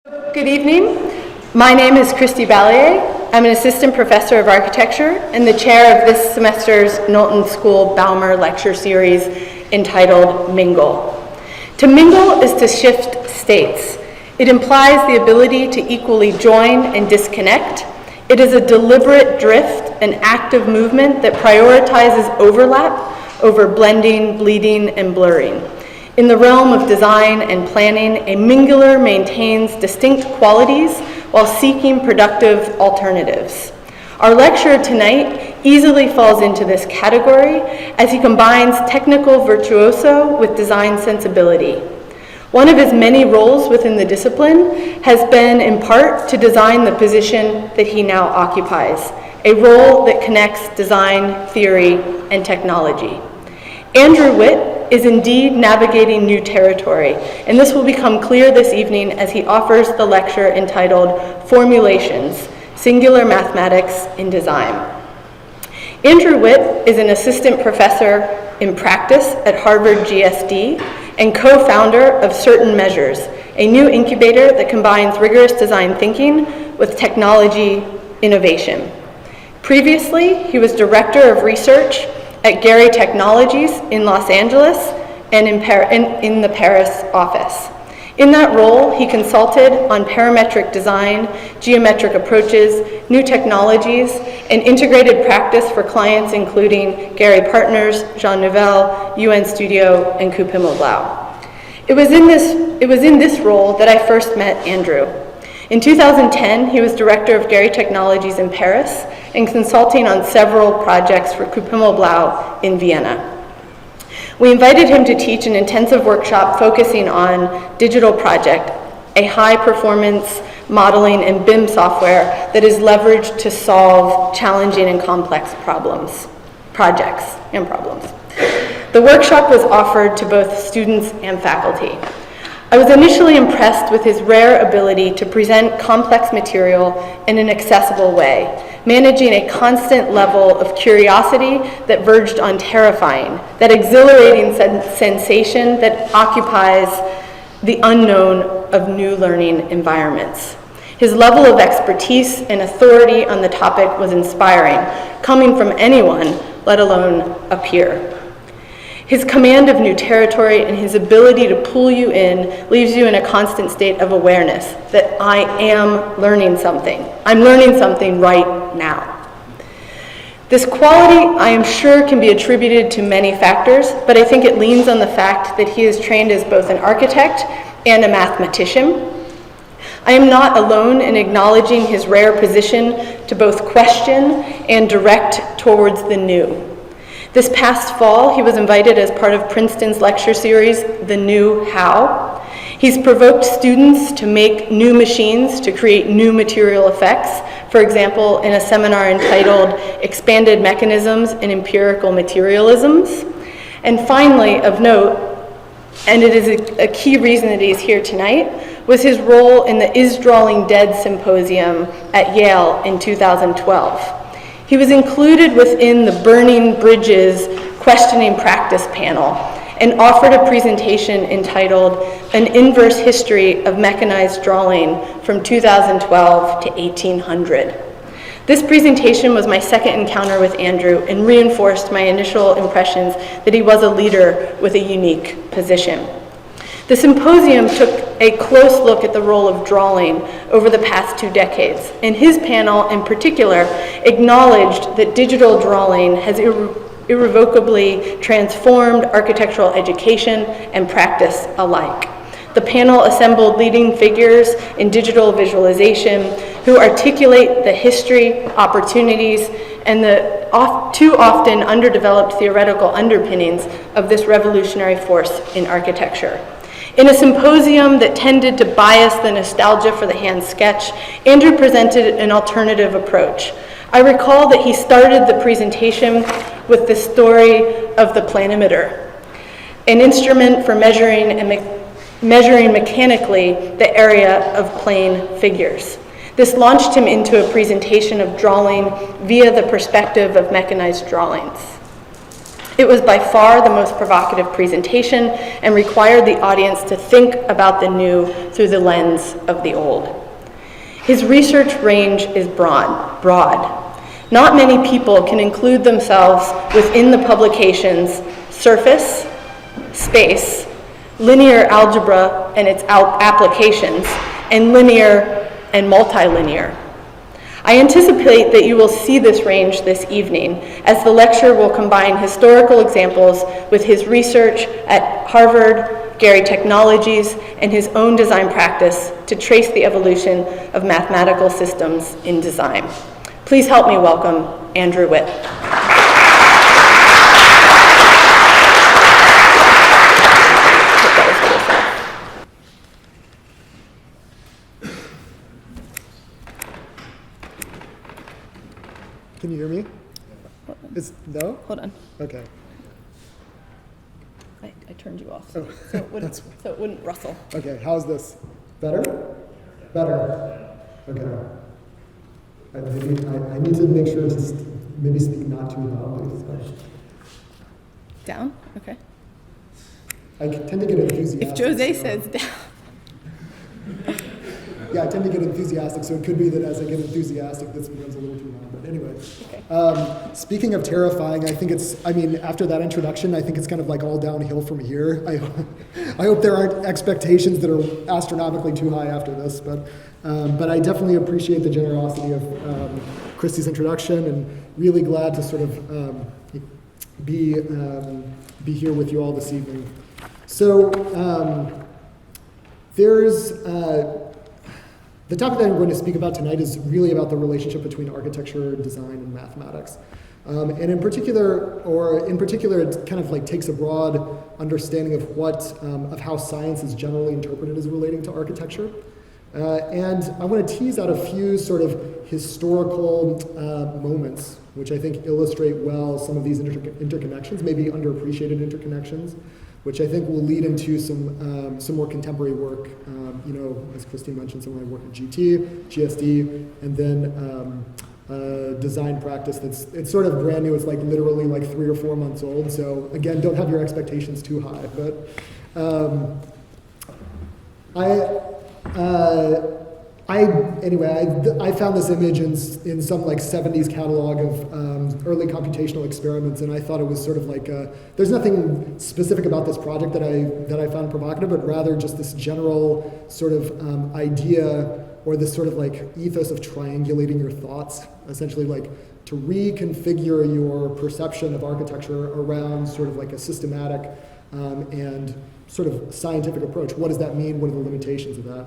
Good evening. My name is Christy Ballier. I'm an assistant professor of architecture and the chair of this semester's Knowlton School Baumer Lecture Series entitled Mingle. To mingle is to shift states. It implies the ability to equally join and disconnect. It is a deliberate drift, an active movement that prioritizes overlap over blending, bleeding, and blurring. In the realm of design and planning, a mingler maintains distinct qualities while seeking productive alternatives. Our lecturer tonight easily falls into this category as he combines technical virtuoso with design sensibility. One of his many roles within the discipline has been in part to design the position that he now occupies, a role that connects design, theory, and technology. Andrew Witt is indeed navigating new territory, and this will become clear this evening as he offers the lecture entitled Formulations, Singular Mathematics in Design. Andrew Witt is an assistant professor in practice at Harvard GSD and co-founder of Certain Measures, a new incubator that combines rigorous design thinking with technology innovation. Previously, he was director of research at Gehry Technologies in Los Angeles and in the Paris office. In that role, he consulted on parametric design, geometric approaches, new technologies, and integrated practice for clients including Gehry Partners, Jean Nouvel, UN Studio, and Coupe Blau. It was in this role that I first met Andrew. In 2010, he was director of Gehry Technologies in Paris and consulting on several projects for Coupe Blau in Vienna. We invited him to teach an intensive workshop focusing on Digital Project, a high-performance modeling and BIM software that is leveraged to solve challenging and complex projects and problems. The workshop was offered to both students and faculty. I was initially impressed with his rare ability to present complex material in an accessible way, managing a constant level of curiosity that verged on terrifying, that exhilarating sensation that occupies the unknown of new learning environments. His level of expertise and authority on the topic was inspiring, coming from anyone, let alone a peer. His command of new territory and his ability to pull you in leaves you in a constant state of awareness that I am learning something. I'm learning something right now. This quality, I am sure, can be attributed to many factors, but I think it leans on the fact that he is trained as both an architect and a mathematician. I am not alone in acknowledging his rare position to both question and direct towards the new. This past fall, he was invited as part of Princeton's lecture series, The New How. He's provoked students to make new machines to create new material effects, for example, in a seminar entitled Expanded Mechanisms in Empirical Materialisms. And finally, of note, and it is a key reason that he's here tonight, was his role in the Is Drawing Dead Symposium at Yale in 2012. He was included within the Burning Bridges Questioning Practice panel and offered a presentation entitled An Inverse History of Mechanized Drawing from 2012 to 1800. This presentation was my second encounter with Andrew and reinforced my initial impressions that he was a leader with a unique position. The symposium took a close look at the role of drawing over the past 2 decades, and his panel in particular acknowledged that digital drawing has irrevocably transformed architectural education and practice alike. The panel assembled leading figures in digital visualization who articulate the history, opportunities, and the too often underdeveloped theoretical underpinnings of this revolutionary force in architecture. In a symposium that tended to bias the nostalgia for the hand sketch, Andrew presented an alternative approach. I recall that he started the presentation with the story of the planimeter, an instrument for measuring mechanically the area of plane figures. This launched him into a presentation of drawing via the perspective of mechanized drawings. It was by far the most provocative presentation and required the audience to think about the new through the lens of the old. His research range is broad. Not many people can include themselves within the publications surface, space, linear algebra and its applications, and linear and multilinear. I anticipate that you will see this range this evening, as the lecture will combine historical examples with his research at Harvard, Gehry Technologies, and his own design practice to trace the evolution of mathematical systems in design. Please help me welcome Andrew Witt. Can you hear me? No? Hold on. Okay. I turned you off, Oh, so it wouldn't rustle. Okay, how's this? Better? Better. Okay. I need to make sure to maybe speak not too loudly. Down? Okay. I tend to get enthusiastic. If Jose says down. Yeah, I tend to get enthusiastic, so it could be that as I get enthusiastic, this becomes a little too loud. But anyway, Okay. Speaking of terrifying, after that introduction, I think it's kind of like all downhill from here. I hope there aren't expectations that are astronomically too high after this, but I definitely appreciate the generosity of Christie's introduction, and really glad to sort of be here with you all this evening. So the topic that I'm going to speak about tonight is really about the relationship between architecture, design, and mathematics. And in particular, it kind of like takes a broad understanding of how science is generally interpreted as relating to architecture. And I want to tease out a few sort of historical moments, which I think illustrate well some of these interconnections, maybe underappreciated interconnections, which I think will lead into some more contemporary work. As Christy mentioned, some of my work at GT, GSD, and then design practice it's sort of brand new. It's like literally like 3 or 4 months old. So again, don't have your expectations too high. But I found this image in some like 70s catalog of early computational experiments, and I thought it was sort of like there's nothing specific about this project that I found provocative, but rather just this general sort of idea, or this sort of like ethos of triangulating your thoughts, essentially like to reconfigure your perception of architecture around sort of like a systematic and sort of scientific approach. What does that mean? What are the limitations of that?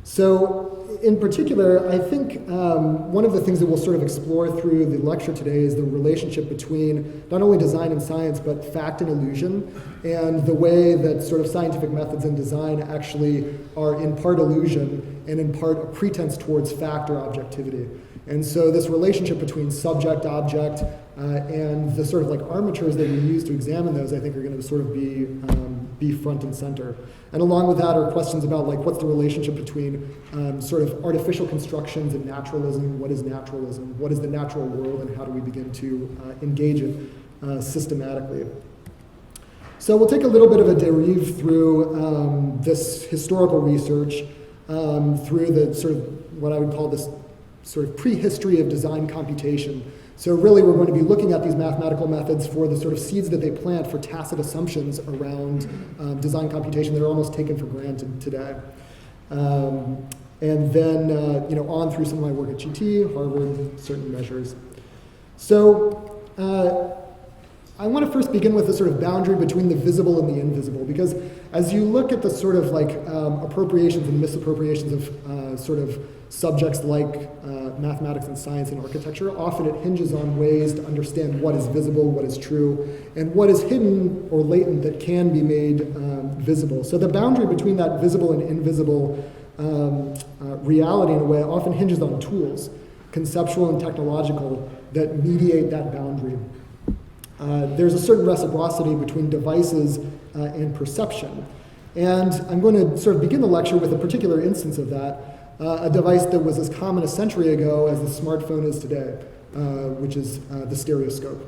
So in particular, I think one of the things that we'll sort of explore through the lecture today is the relationship between not only design and science, but fact and illusion, and the way that sort of scientific methods in design actually are in part illusion and in part a pretense towards fact or objectivity. And so this relationship between subject, object, and the sort of like armatures that we use to examine those, I think are going to sort of be front and center. And along with that are questions about like what's the relationship between sort of artificial constructions and naturalism. What is naturalism? What is the natural world, and how do we begin to engage it systematically? So we'll take a little bit of a derive through this historical research, through the sort of what I would call this sort of prehistory of design computation. So really we're going to be looking at these mathematical methods for the sort of seeds that they plant for tacit assumptions around design computation that are almost taken for granted today. And then on through some of my work at GT, Harvard, certain measures. So I want to first begin with the sort of boundary between the visible and the invisible, because as you look at the sort of like appropriations and misappropriations of sort of subjects like mathematics and science and architecture, often it hinges on ways to understand what is visible, what is true, and what is hidden or latent that can be made visible. So the boundary between that visible and invisible reality, in a way, often hinges on tools, conceptual and technological, that mediate that boundary. There's a certain reciprocity between devices and perception. And I'm going to sort of begin the lecture with a particular instance of that, a device that was as common a century ago as the smartphone is today, which is the stereoscope.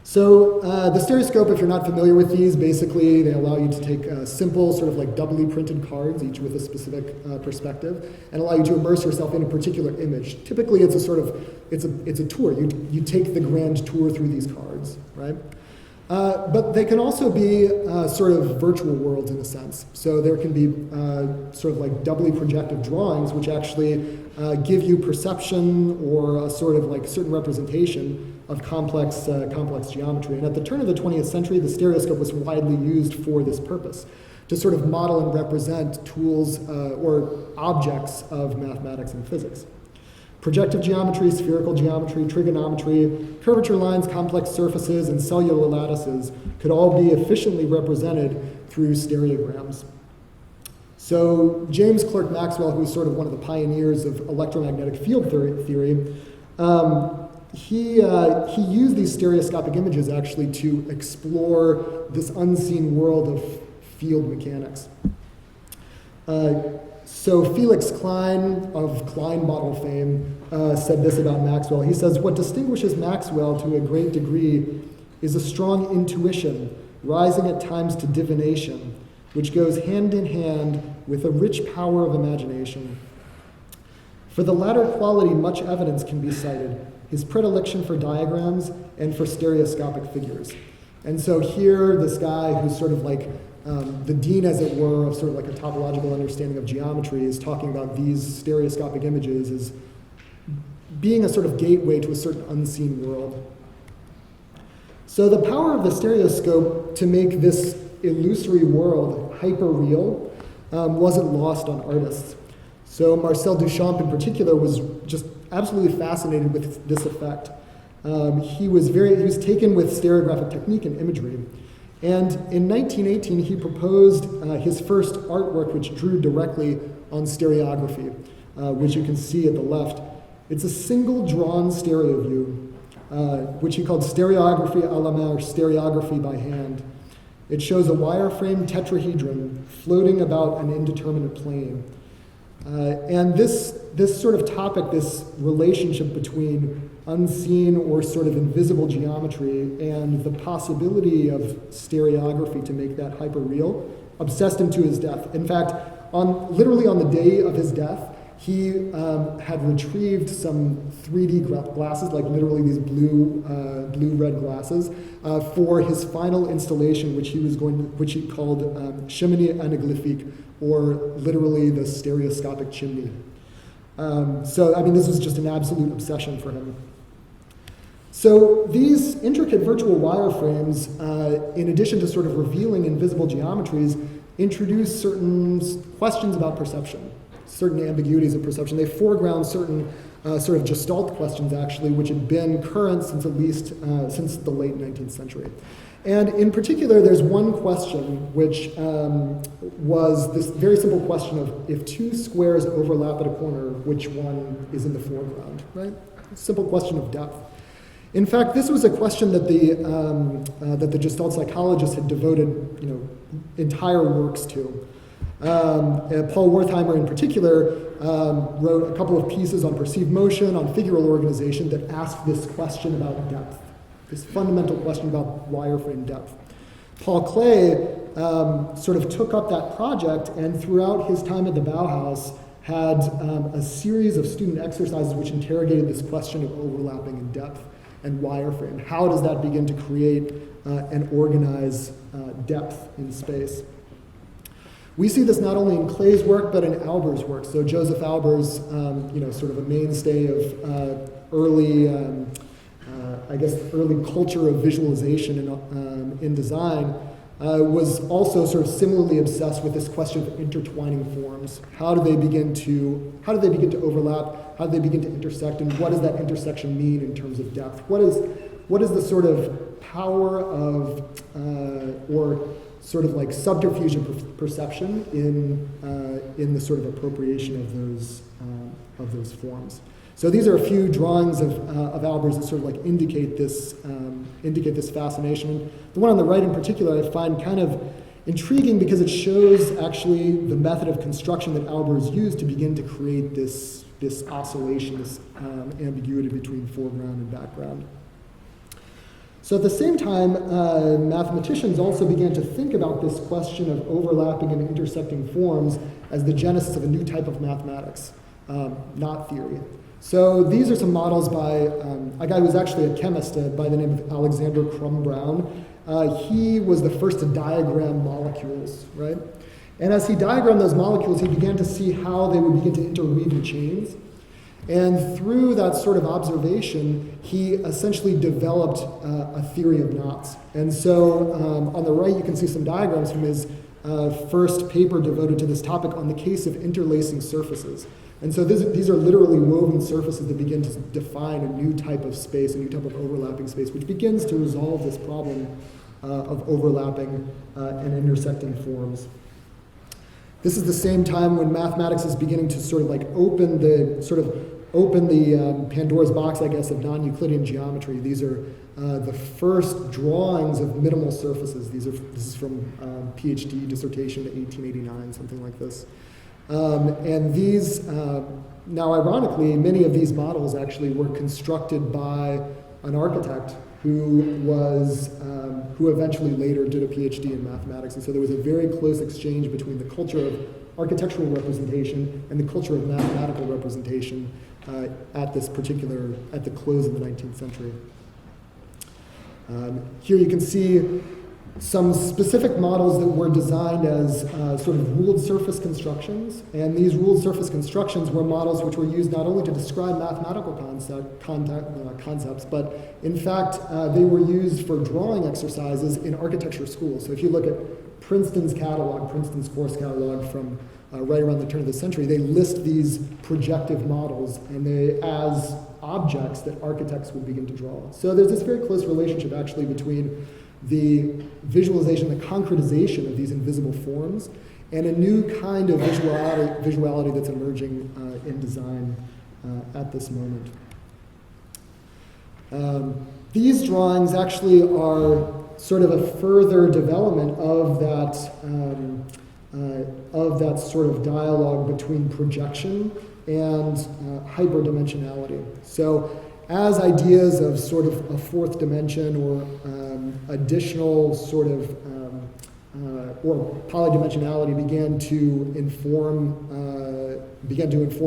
So the stereoscope, if you're not familiar with these, basically they allow you to take simple, sort of like doubly printed cards, each with a specific perspective, and allow you to immerse yourself in a particular image. Typically, it's a sort of it's a tour. You take the grand tour through these cards, right? But they can also be sort of virtual worlds in a sense. So there can be sort of like doubly projective drawings, which actually give you perception or a sort of like certain representation of complex geometry. And at the turn of the 20th century, the stereoscope was widely used for this purpose, to sort of model and represent tools or objects of mathematics and physics. Projective geometry, spherical geometry, trigonometry, curvature lines, complex surfaces, and cellular lattices could all be efficiently represented through stereograms. So James Clerk Maxwell, who's sort of one of the pioneers of electromagnetic field theory, he used these stereoscopic images actually to explore this unseen world of field mechanics. So Felix Klein of Klein model fame said this about Maxwell. He says, "What distinguishes Maxwell to a great degree is a strong intuition, rising at times to divination, which goes hand in hand with a rich power of imagination. For the latter quality, much evidence can be cited, his predilection for diagrams and for stereoscopic figures." And so here, this guy who's sort of like the dean, as it were, of sort of like a topological understanding of geometry is talking about these stereoscopic images as being a sort of gateway to a certain unseen world. So the power of the stereoscope to make this illusory world hyper-real wasn't lost on artists. So Marcel Duchamp in particular was just absolutely fascinated with this effect. He was taken with stereographic technique and imagery. And in 1918, he proposed his first artwork, which drew directly on stereography, which you can see at the left. It's a single drawn stereo view, which he called stereography à la main, or stereography by hand. It shows a wireframe tetrahedron floating about an indeterminate plane. And this sort of topic, this relationship between unseen or sort of invisible geometry and the possibility of stereography to make that hyper-real, obsessed him to his death. In fact, literally on the day of his death, he had retrieved some 3D glasses, like literally these blue-red glasses, for his final installation, which he called Cheminée Anaglyphique, or literally the stereoscopic chimney. So, I mean, this was just an absolute obsession for him. So these intricate virtual wireframes, in addition to sort of revealing invisible geometries, introduce certain questions about perception, certain ambiguities of perception. They foreground certain sort of gestalt questions, actually, which had been current since at least since the late 19th century. And in particular, there's one question which was this very simple question of if two squares overlap at a corner, which one is in the foreground, right? Simple question of depth. In fact, this was a question that the Gestalt psychologists had devoted, entire works to. Paul Wertheimer, in particular, wrote a couple of pieces on perceived motion, on figural organization that asked this question about depth, this fundamental question about wireframe depth. Paul Klee sort of took up that project, and throughout his time at the Bauhaus, had a series of student exercises which interrogated this question of overlapping in depth and wireframe. How does that begin to create and organize depth in space? We see this not only in Klee's work, but in Albers' work. So Josef Albers, sort of a mainstay of early culture of visualization in design, was also sort of similarly obsessed with this question of intertwining forms. How do they begin to overlap? How do they begin to intersect? And what does that intersection mean in terms of depth? What is the sort of power of or sort of like subterfuge of perception in the sort of appropriation of those forms? So these are a few drawings of Albers that sort of like indicate this fascination. The one on the right in particular I find kind of intriguing because it shows actually the method of construction that Albers used to begin to create this oscillation, this ambiguity between foreground and background. So at the same time, mathematicians also began to think about this question of overlapping and intersecting forms as the genesis of a new type of mathematics, not theory. So these are some models by a guy who was actually a chemist by the name of Alexander Crummell. He was the first to diagram molecules, right? And as he diagrammed those molecules, he began to see how they would begin to interweave in chains. And through that sort of observation, he essentially developed a theory of knots. And so on the right, you can see some diagrams from his first paper devoted to this topic on the case of interlacing surfaces. And so these are literally woven surfaces that begin to define a new type of space, a new type of overlapping space, which begins to resolve this problem of overlapping and intersecting forms. This is the same time when mathematics is beginning to sort of like open the Pandora's box, I guess, of non-Euclidean geometry. These are the first drawings of minimal surfaces. This is from PhD dissertation to 1889, something like this. And these, now ironically, many of these models actually were constructed by an architect who eventually later did a PhD in mathematics. And so there was a very close exchange between the culture of architectural representation and the culture of mathematical representation at the close of the 19th century. Here you can see some specific models that were designed as sort of ruled surface constructions. And these ruled surface constructions were models which were used not only to describe mathematical concepts, but in fact, they were used for drawing exercises in architecture schools. So if you look at Princeton's course catalog from right around the turn of the century, they list these projective models and as objects that architects would begin to draw. So there's this very close relationship actually between the visualization, the concretization of these invisible forms, and a new kind of visuality that's emerging in design at this moment. These drawings actually are sort of a further development of that sort of dialogue between projection and hyperdimensionality. So as ideas of sort of a fourth dimension or additional sort of or polydimensionality began to inform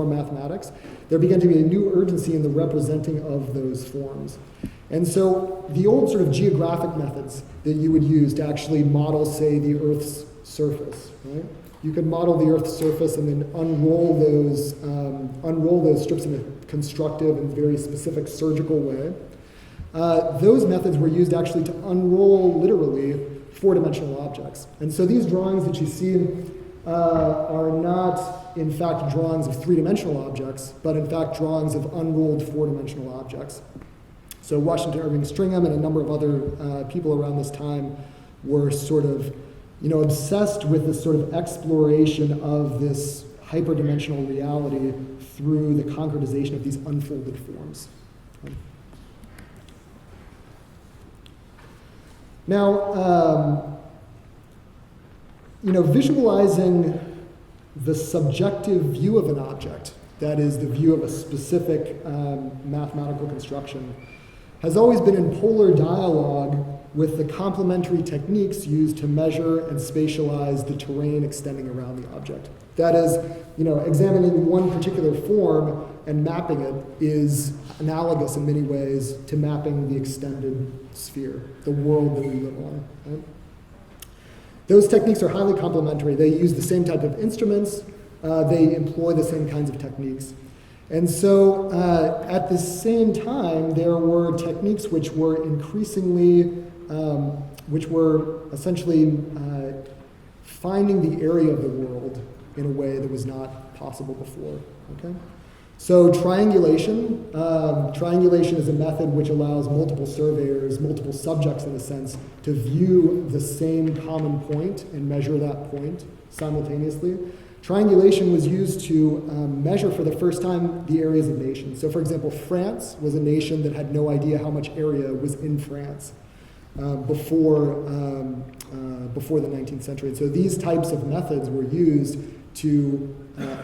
mathematics, there began to be a new urgency in the representing of those forms. And so the old sort of geographic methods that you would use to actually model, say, the Earth's surface, right? You could model the Earth's surface and then unroll those strips in a constructive and very specific surgical way. Those methods were used actually to unroll literally four-dimensional objects. And so these drawings that you see are not, in fact, drawings of three-dimensional objects, but in fact drawings of unrolled four-dimensional objects. So Washington Irving Stringham and a number of other people around this time were sort of, obsessed with this sort of exploration of this hyperdimensional reality through the concretization of these unfolded forms. Now, visualizing the subjective view of an object, that is the view of a specific mathematical construction, has always been in polar dialogue with the complementary techniques used to measure and spatialize the terrain extending around the object. That is, examining one particular form and mapping it is analogous in many ways to mapping the extended sphere, the world that we live on. Right? Those techniques are highly complementary. They use the same type of instruments. They employ the same kinds of techniques. And so at the same time, there were techniques which were essentially finding the area of the world in a way that was not possible before. Okay? So triangulation is a method which allows multiple surveyors, multiple subjects in a sense, to view the same common point and measure that point simultaneously. Triangulation was used to measure for the first time the areas of nations. So for example, France was a nation that had no idea how much area was in France before the 19th century. And so these types of methods were used to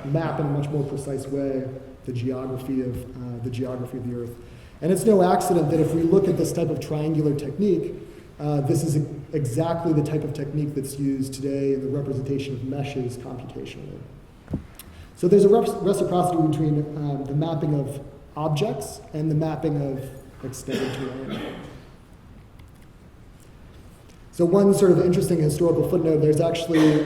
map in a much more precise way the geography of the Earth. And it's no accident that if we look at this type of triangular technique, this is exactly the type of technique that's used today in the representation of meshes computationally. So there's a reciprocity between the mapping of objects and the mapping of extended terrain. So one sort of interesting historical footnote, there's actually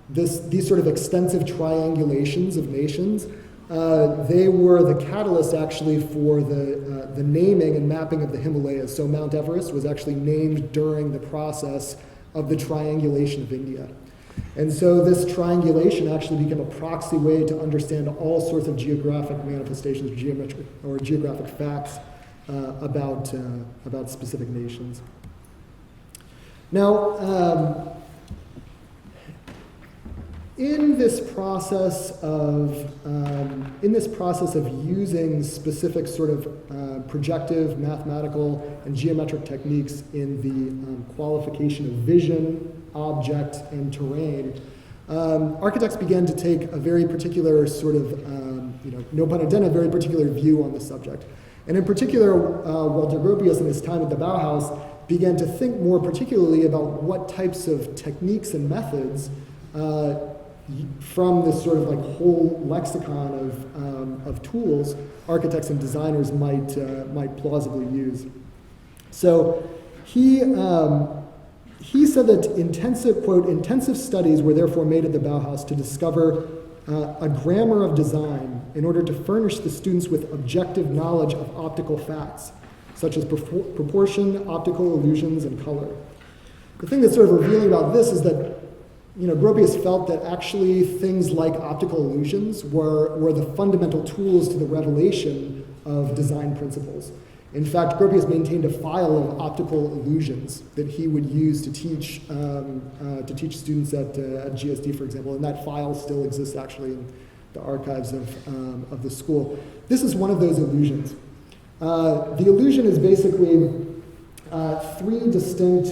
these sort of extensive triangulations of nations. They were the catalyst actually for the naming and mapping of the Himalayas. So Mount Everest was actually named during the process of the triangulation of India. And so this triangulation actually became a proxy way to understand all sorts of geographic manifestations, geometric or geographic facts about specific nations. Now, in this process of using specific sort of projective, mathematical, and geometric techniques in the qualification of vision, object, and terrain, architects began to take a very particular sort of, no pun intended, a very particular view on the subject. And in particular, Walter Gropius in his time at the Bauhaus began to think more particularly about what types of techniques and methods from this sort of like whole lexicon of tools architects and designers might plausibly use. So he said that intensive studies were therefore made at the Bauhaus to discover a grammar of design in order to furnish the students with objective knowledge of optical facts, such as proportion, optical illusions, and color. The thing that's sort of revealing about this is that Gropius felt that actually things like optical illusions were the fundamental tools to the revelation of design principles. In fact, Gropius maintained a file of optical illusions that he would use to teach students at GSD, for example, and that file still exists actually in the archives of the school. This is one of those illusions. The illusion is basically three distinct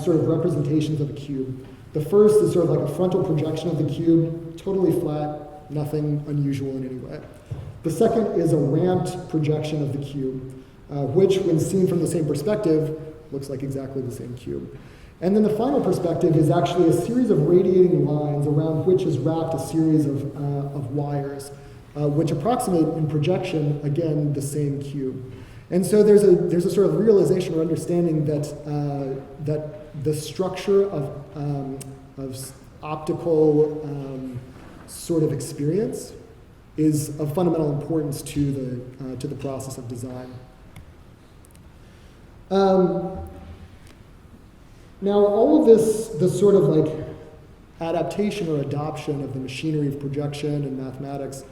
sort of representations of a cube. The first is sort of like a frontal projection of the cube, totally flat, nothing unusual in any way. The second is a ramped projection of the cube, which, when seen from the same perspective, looks like exactly the same cube. And then the final perspective is actually a series of radiating lines around which is wrapped a series of wires, which approximate in projection, again, the same cube. And so there's a sort of realization or understanding that the structure of optical sort of experience is of fundamental importance to the process of design. Now, all of this sort of like adaptation or adoption of the machinery of projection and mathematics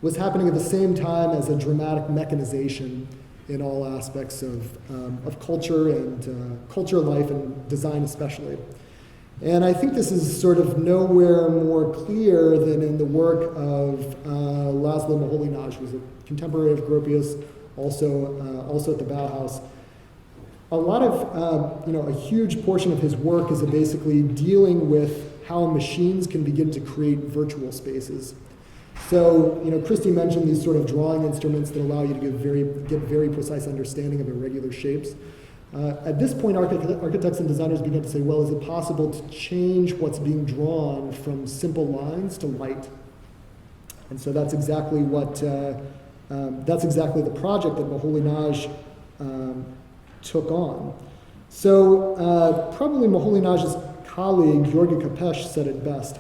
was happening at the same time as a dramatic mechanization in all aspects of culture and culture, life, and design especially. And I think this is sort of nowhere more clear than in the work of Laszlo Moholy-Nagy, who was a contemporary of Gropius, also at the Bauhaus. A lot of, a huge portion of his work is basically dealing with how machines can begin to create virtual spaces. So, Christie mentioned these sort of drawing instruments that allow you to get very precise understanding of irregular shapes. At this point, architects and designers began to say, well, is it possible to change what's being drawn from simple lines to light? And so that's exactly the project that Moholy-Nagy took on. So probably Moholy-Nagy's colleague, György Kapes, said it best.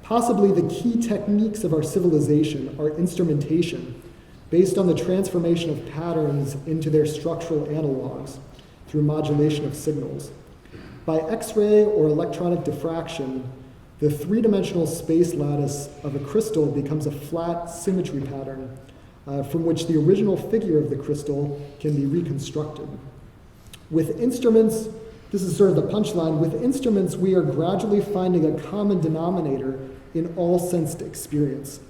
Possibly the key techniques of our civilization are instrumentation, based on the transformation of patterns into their structural analogs through modulation of signals. By X-ray or electronic diffraction, the three-dimensional space lattice of a crystal becomes a flat symmetry pattern from which the original figure of the crystal can be reconstructed. With instruments, this is sort of the punchline, with instruments we are gradually finding a common denominator in all sensed experience.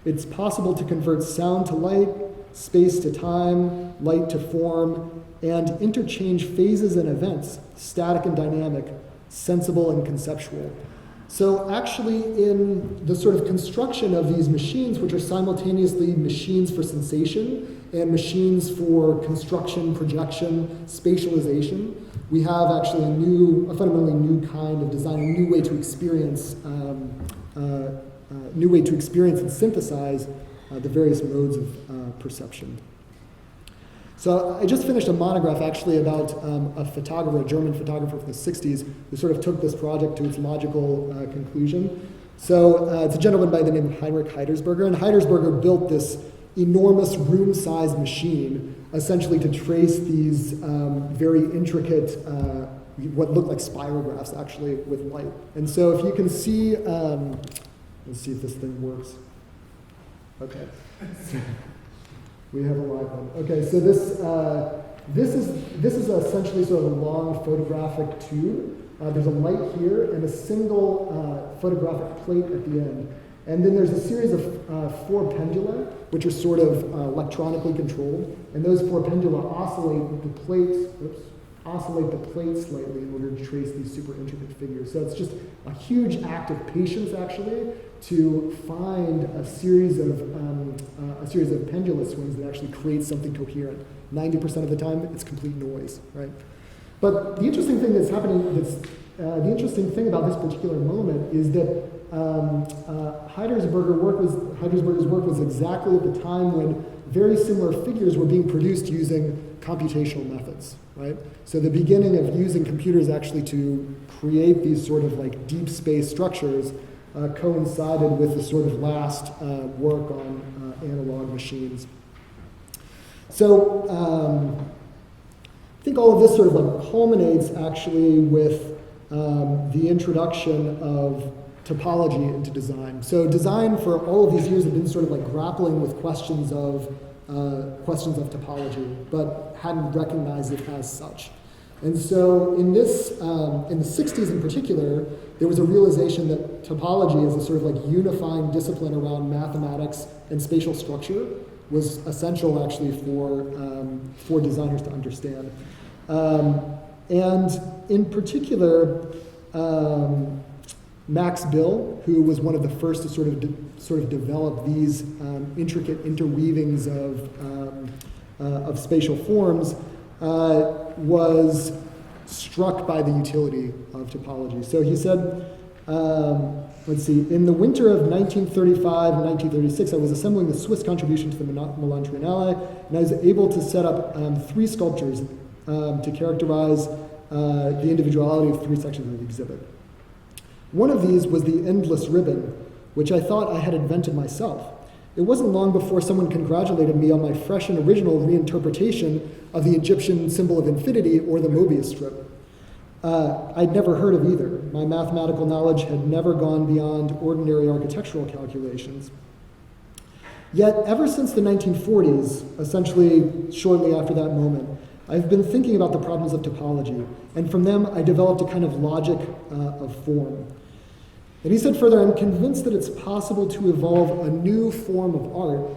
It's possible to convert sound to light, space to time, light to form, and interchange phases and events, static and dynamic, sensible and conceptual. So actually in the sort of construction of these machines, which are simultaneously machines for sensation and machines for construction, projection, spatialization. We have actually a fundamentally new kind of design, a new way to experience, and synthesize the various modes of perception. So I just finished a monograph actually about a photographer, a German photographer from the 60s, who sort of took this project to its logical conclusion. So it's a gentleman by the name of Heinrich Heidersberger, and Heidersberger built this enormous room-sized machine essentially to trace these very intricate, what looked like spirographs actually with light. And so if you can see, let's see if this thing works. Okay. We have a live one. Okay, so this is essentially sort of a long photographic tube. There's a light here and a single photographic plate at the end. And then there's a series of 4 pendula, which are sort of electronically controlled. And those 4 pendula oscillate the plate slightly in order to trace these super intricate figures. So it's just a huge act of patience, actually, to find a series of pendula swings that actually create something coherent. 90% of the time, it's complete noise, right? But the interesting thing that's happening, the interesting thing about this particular moment is that Heidersberger's work was exactly at the time when very similar figures were being produced using computational methods, right? So the beginning of using computers actually to create these sort of like deep space structures coincided with the sort of last work on analog machines. So I think all of this sort of like culminates actually with the introduction of topology into design. So design for all of these years had been sort of like grappling with questions of topology, but hadn't recognized it as such. And so in the 60s in particular, there was a realization that topology as a sort of like unifying discipline around mathematics and spatial structure was essential actually for designers to understand. And in particular, Max Bill, who was one of the first to sort of develop these intricate interweavings of spatial forms, was struck by the utility of topology. So he said, let's see, in the winter of 1935 and 1936, I was assembling the Swiss contribution to the Milan Triennale, and I was able to set up 3 sculptures to characterize the individuality of 3 sections of the exhibit. One of these was the endless ribbon, which I thought I had invented myself. It wasn't long before someone congratulated me on my fresh and original reinterpretation of the Egyptian symbol of infinity, or the Mobius strip. I'd never heard of either. My mathematical knowledge had never gone beyond ordinary architectural calculations. Yet, ever since the 1940s, essentially shortly after that moment, I've been thinking about the problems of topology, and from them I developed a kind of logic of form. And he said further, I'm convinced that it's possible to evolve a new form of art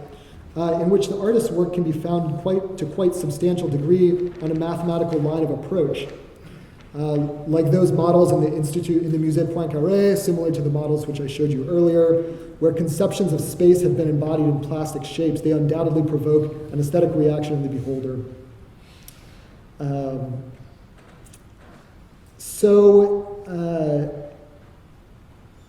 in which the artist's work can be found to quite substantial degree on a mathematical line of approach. Like those models in the Musée Poincaré, similar to the models which I showed you earlier, where conceptions of space have been embodied in plastic shapes, they undoubtedly provoke an aesthetic reaction in the beholder.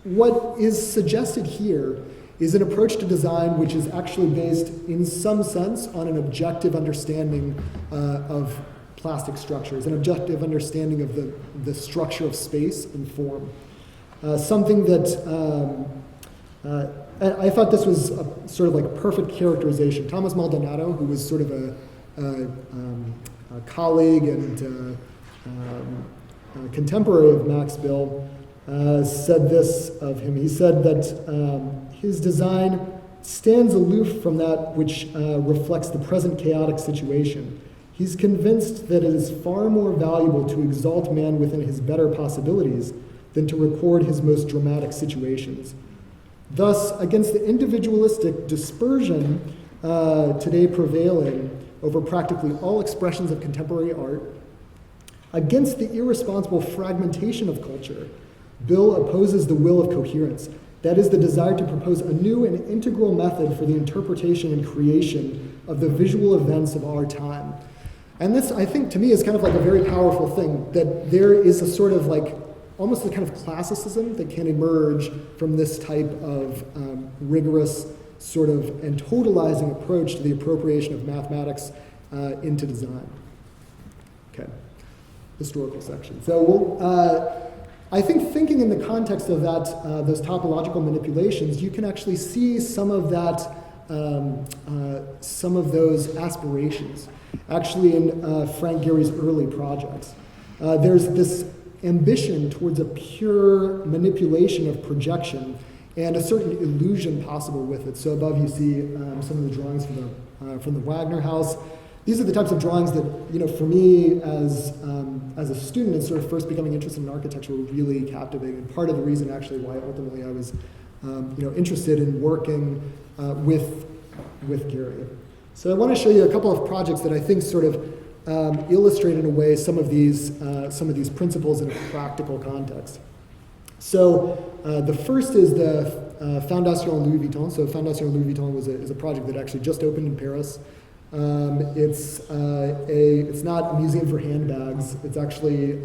What is suggested here is an approach to design which is actually based, in some sense, on an objective understanding of plastic structures, an objective understanding of the structure of space and form. Something that, I thought this was a sort of like perfect characterization. Thomas Maldonado, who was sort of a colleague and contemporary of Max Bill, said this of him. He said that his design stands aloof from that which reflects the present chaotic situation. He's convinced that it is far more valuable to exalt man within his better possibilities than to record his most dramatic situations. Thus, against the individualistic dispersion today prevailing over practically all expressions of contemporary art, against the irresponsible fragmentation of culture, Bill opposes the will of coherence. That is, the desire to propose a new and integral method for the interpretation and creation of the visual events of our time. And this, I think, to me, is kind of like a very powerful thing, that there is a sort of like, almost a kind of classicism that can emerge from this type of rigorous sort of and totalizing approach to the appropriation of mathematics into design. Okay, historical section. So I think thinking in the context of that, those topological manipulations, you can actually see some of that, some of those aspirations, actually in Frank Gehry's early projects. There's this ambition towards a pure manipulation of projection and a certain illusion possible with it. So above you see some of the drawings from the Wagner House. These are the types of drawings that, for me as a student and sort of first becoming interested in architecture were really captivating, and part of the reason actually why ultimately I was interested in working with Gehry. So I want to show you a couple of projects that I think sort of illustrate in a way some of these principles in a practical context. So the first is the Fondation Louis Vuitton. So Fondation Louis Vuitton is a project that actually just opened in Paris. It's not a museum for handbags. It's actually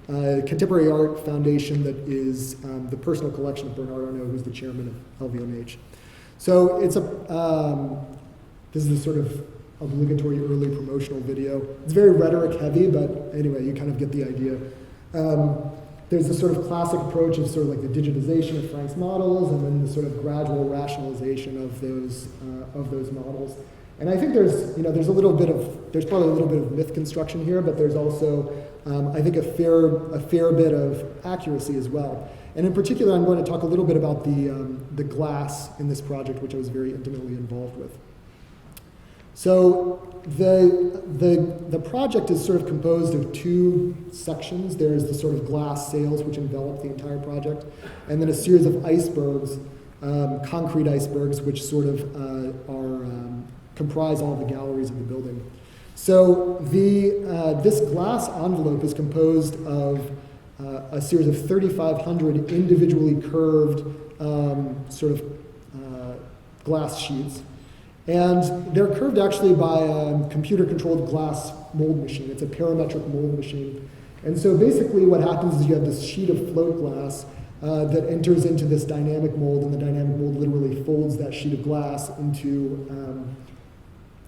a contemporary art foundation that is the personal collection of Bernard Arnault, who's the chairman of LVMH. So it's this is a sort of obligatory early promotional video. It's very rhetoric heavy, but anyway, you kind of get the idea. There's this sort of classic approach of sort of like the digitization of Frank's models, and then the sort of gradual rationalization of those models. And I think there's probably a little bit of myth construction here, but there's also, I think, a fair bit of accuracy as well. And in particular, I'm going to talk a little bit about the glass in this project, which I was very intimately involved with. So the project is sort of composed of two sections. There's the sort of glass sails, which envelop the entire project, and then a series of icebergs, concrete icebergs, which sort of comprise all the galleries of the building. So this glass envelope is composed of a series of 3,500 individually curved sort of glass sheets. And they're curved actually by a computer-controlled glass mold machine. It's a parametric mold machine. And so basically what happens is you have this sheet of float glass that enters into this dynamic mold, and the dynamic mold literally folds that sheet of glass into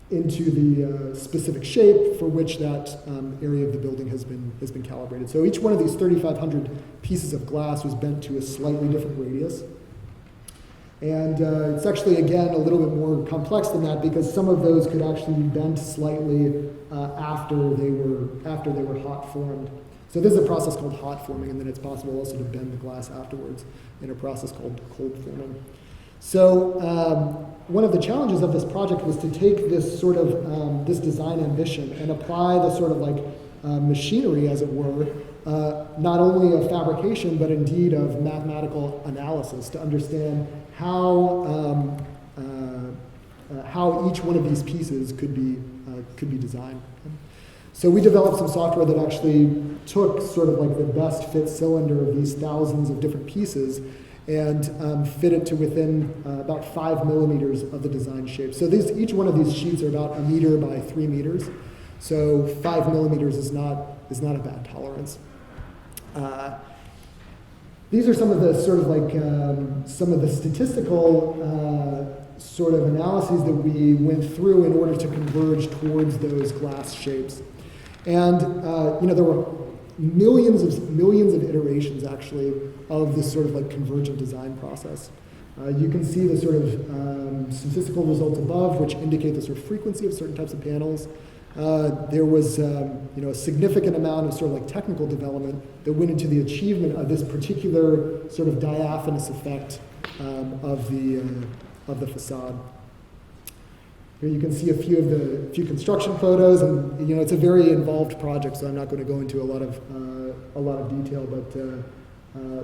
the specific shape for which that area of the building has been calibrated. So each one of these 3,500 pieces of glass was bent to a slightly different radius. And it's actually, again, a little bit more complex than that, because some of those could actually be bent slightly after they were hot formed. So this is a process called hot forming, and then it's possible also to bend the glass afterwards in a process called cold forming. So one of the challenges of this project was to take this sort of this design ambition and apply the sort of like machinery, as it were, not only of fabrication but indeed of mathematical analysis to understand how each one of these pieces could be designed. So we developed some software that actually took sort of like the best fit cylinder of these thousands of different pieces and fit it to within about 5 millimeters of the design shape. So each one of these sheets are about 1 meter by 3 meters. So 5 millimeters is not a bad tolerance. These are some of the sort of like some of the statistical sort of analyses that we went through in order to converge towards those glass shapes. And there were millions of iterations actually of this sort of like convergent design process. You can see the sort of statistical results above, which indicate the sort of frequency of certain types of panels. There was a significant amount of sort of like technical development that went into the achievement of this particular sort of diaphanous effect of the facade. Here you can see a few construction photos, and it's a very involved project, so I'm not going to go into a lot of detail. But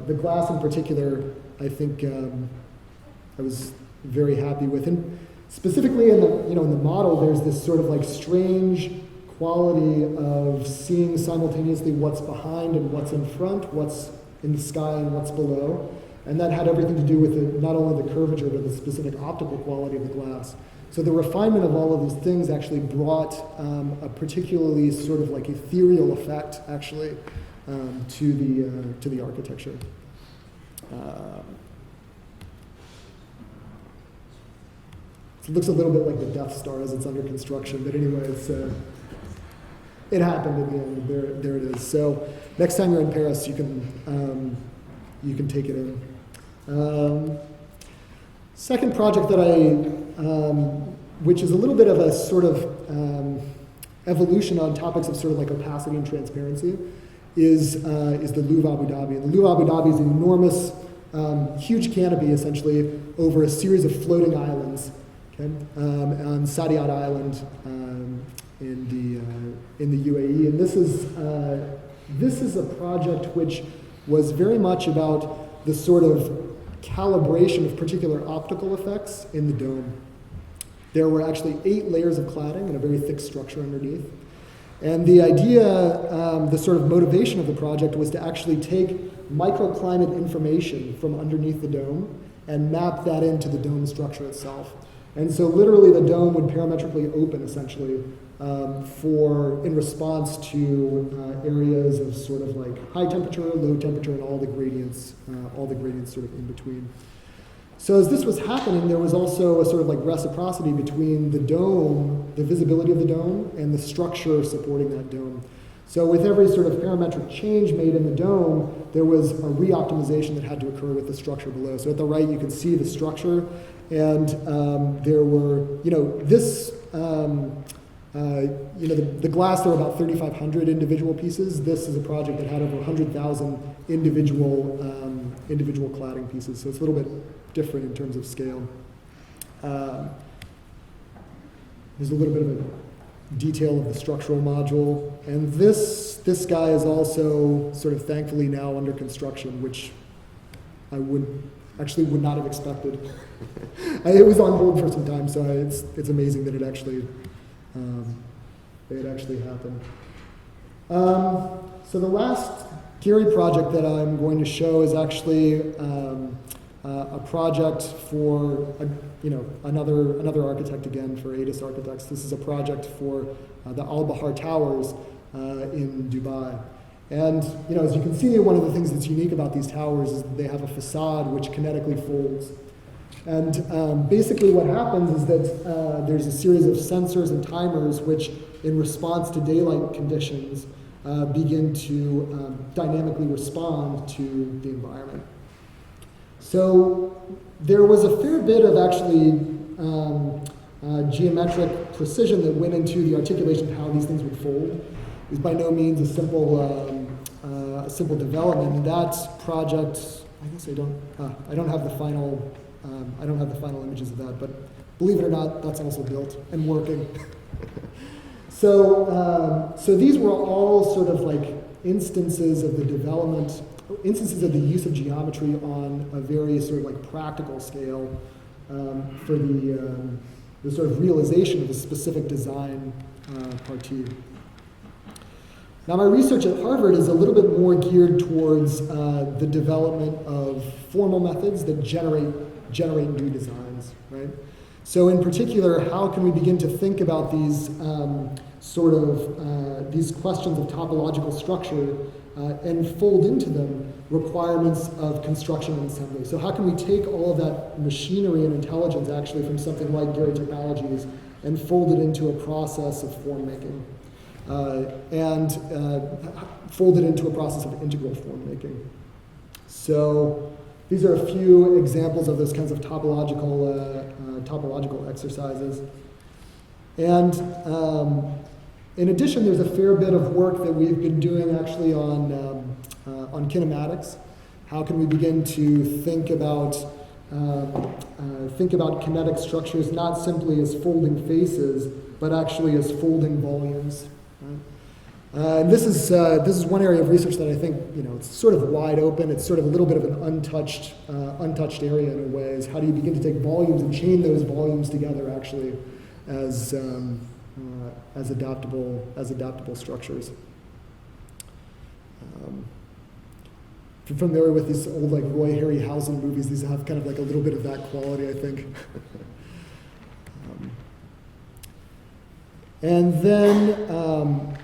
the glass in particular, I think I was very happy with. And specifically in the model, there's this sort of like strange quality of seeing simultaneously what's behind and what's in front, what's in the sky and what's below. And that had everything to do with not only the curvature, but the specific optical quality of the glass. So the refinement of all of these things actually brought a particularly sort of like ethereal effect, actually, to the architecture. It looks a little bit like the Death Star as it's under construction, but anyway, it happened in the end. There it is. So next time you're in Paris, you can take it in. Second project that which is a little bit of a sort of evolution on topics of sort of like opacity and transparency, is the Louvre Abu Dhabi. And the Louvre Abu Dhabi is an enormous, huge canopy essentially over a series of floating islands. Okay, on Saadiyat Island in the UAE, and this is a project which was very much about the sort of calibration of particular optical effects in the dome. There were actually 8 layers of cladding and a very thick structure underneath. And the idea, the sort of motivation of the project was to actually take microclimate information from underneath the dome and map that into the dome structure itself. And so literally the dome would parametrically open essentially in response to areas of sort of like high temperature, low temperature, and all the gradients sort of in between. So as this was happening, there was also a sort of like reciprocity between the dome, the visibility of the dome, and the structure supporting that dome. So with every sort of parametric change made in the dome, there was a re-optimization that had to occur with the structure below. So at the right, you can see the structure, and there were, the glass, there were about 3,500 individual pieces. This is a project that had over 100,000 individual cladding pieces. So it's a little bit different in terms of scale. There's a little bit of a detail of the structural module. And this guy is also sort of thankfully now under construction, which I would not have expected. It was on hold for some time, so it's amazing that it actually happened. So the last Gehry project that I'm going to show is actually a project for another architect again, for ADIS Architects. This is a project for the Al Bahar Towers in Dubai. And as you can see, one of the things that's unique about these towers is that they have a facade which kinetically folds. And basically what happens is that there's a series of sensors and timers which, in response to daylight conditions, begin to dynamically respond to the environment. So there was a fair bit of actually geometric precision that went into the articulation of how these things would fold. It was by no means a simple development. And that project, I guess I don't have the final images of that, but believe it or not, that's also built and working. So these were all sort of like instances of the development, instances of the use of geometry on a very sort of like practical scale for the sort of realization of a specific design partie. Now, my research at Harvard is a little bit more geared towards the development of formal methods that generate new designs, right? So in particular, how can we begin to think about these these questions of topological structure and fold into them requirements of construction and assembly? So how can we take all of that machinery and intelligence actually from something like Gehry Technologies and fold it into a process of form making? And fold it into a process of integral form making. So these are a few examples of those kinds of topological exercises. And in addition, there's a fair bit of work that we've been doing actually on kinematics. How can we begin to think about kinetic structures not simply as folding faces, but actually as folding volumes? And this is one area of research that I think it's sort of wide open. It's sort of a little bit of an untouched area in a way. Is how do you begin to take volumes and chain those volumes together actually as adaptable structures. If you're familiar with these old like Roy Harryhausen movies, these have kind of like a little bit of that quality, I think. And then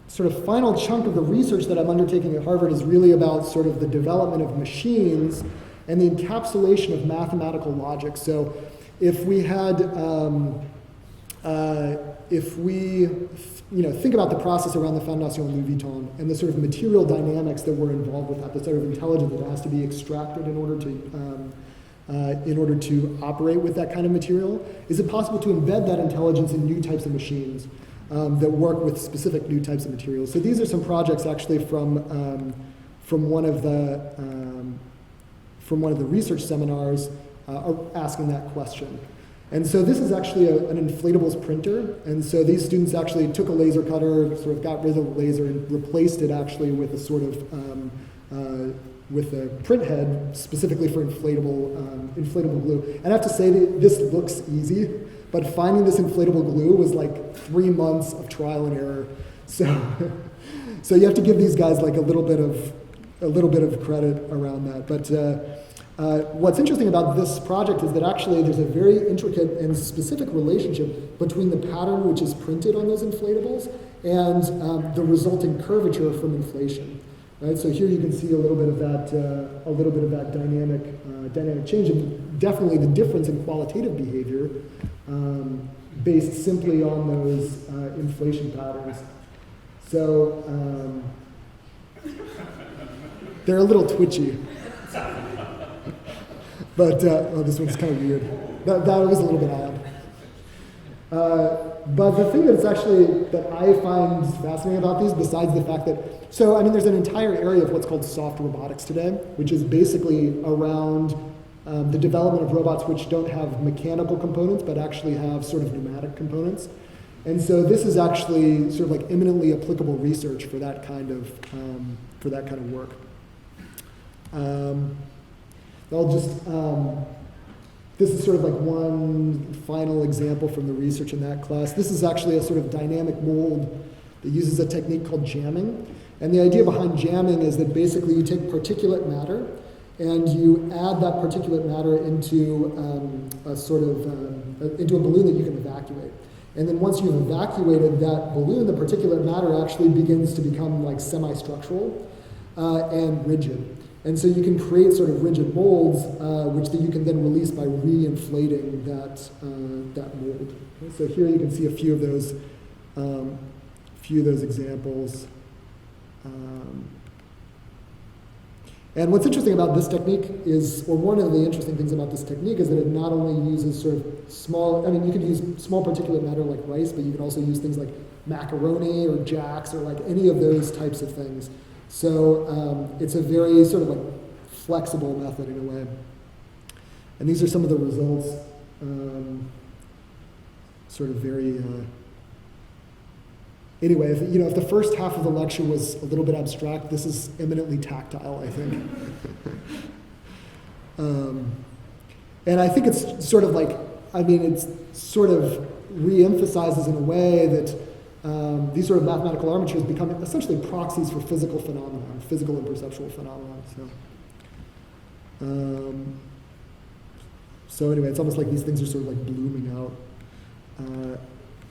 sort of final chunk of the research that I'm undertaking at Harvard is really about sort of the development of machines and the encapsulation of mathematical logic. So if we had, if we think about the process around the Fondation Louis Vuitton and the sort of material dynamics that were involved with that, the sort of intelligence that has to be extracted in order to operate with that kind of material, is it possible to embed that intelligence in new types of machines that work with specific new types of materials? So these are some projects actually from one of the research seminars asking that question. And so this is actually an inflatables printer. And so these students actually took a laser cutter, sort of got rid of the laser and replaced it actually with a sort of, with a print head specifically for inflatable glue. And I have to say that this looks easy, but finding this inflatable glue was like 3 months of trial and error. So, so you have to give these guys like a little bit of credit around that. But what's interesting about this project is that actually there's a very intricate and specific relationship between the pattern which is printed on those inflatables and the resulting curvature from inflation. Right? So here you can see a little bit of that dynamic change, and definitely the difference in qualitative behavior based simply on those inflation patterns. So they're a little twitchy. But, oh, this one's kind of weird. That was a little bit odd. But the thing that I find fascinating about these, besides the fact that, so, I mean, there's an entire area of what's called soft robotics today, which is basically around the development of robots which don't have mechanical components, but actually have sort of pneumatic components. And so this is actually sort of like eminently applicable research for that kind of work. I'll just, this is sort of like one final example from the research in that class. This is actually a sort of dynamic mold that uses a technique called jamming. And the idea behind jamming is that basically you take particulate matter and you add that particulate matter into into a balloon that you can evacuate. And then once you've evacuated that balloon, the particulate matter actually begins to become like semi-structural and rigid. And so you can create sort of rigid molds, which you can then release by re-inflating that mold. Okay, so here you can see a few of those examples. And what's interesting about this technique is, or one of the interesting things about this technique is that it not only uses sort of small, I mean, you could use small particulate matter like rice, but you can also use things like macaroni or jacks or like any of those types of things. So it's a very sort of like flexible method in a way. And these are some of the results, sort of very, anyway, if the first half of the lecture was a little bit abstract, this is eminently tactile, I think. And I think it's sort of like, I mean, it's sort of re-emphasizes in a way that these sort of mathematical armatures become essentially proxies for physical phenomena, physical and perceptual phenomena. So anyway, it's almost like these things are sort of like blooming out.